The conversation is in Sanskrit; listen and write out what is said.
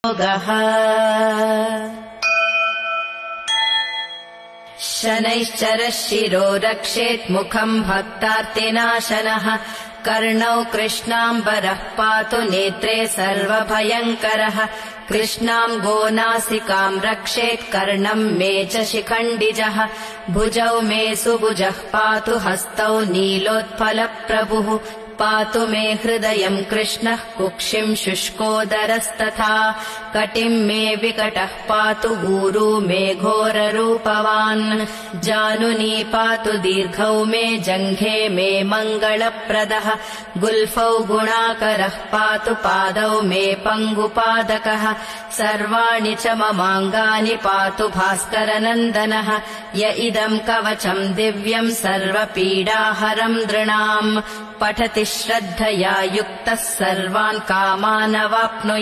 योगः शनैश्चरः शिरो रक्षेत् मुखम् भक्तार्तिनाशनः कर्णौ कृष्णाम्बरः पातु नेत्रे सर्वभयङ्करः कृष्णाम् गोनासिकाम् रक्षेत् कर्णम् मे च शिखण्डिजः भुजौ मे सुभुजः पातु हस्तौ नीलोत्पलप्रभुः पातु मे हृदयम् कृष्णः कुक्षिम् शुष्कोदरस्तथा कटिम् मे विकटः पातु ऊरू मे घोररूपवान् जानुनी पातु दीर्घौ मे जङ्घे मे मङ्गलप्रदः गुल्फौ गुणाकरः पातु पादौ मे पङ्गुपादकः सर्वाणि च ममाङ्गानि पातु भास्करनन्दनः य इदम् कवचम् दिव्यम् सर्वपीडाहरम् नृणाम् पठति श्रद्धया युक्तः सर्वान् कामानवाप्नुयात्।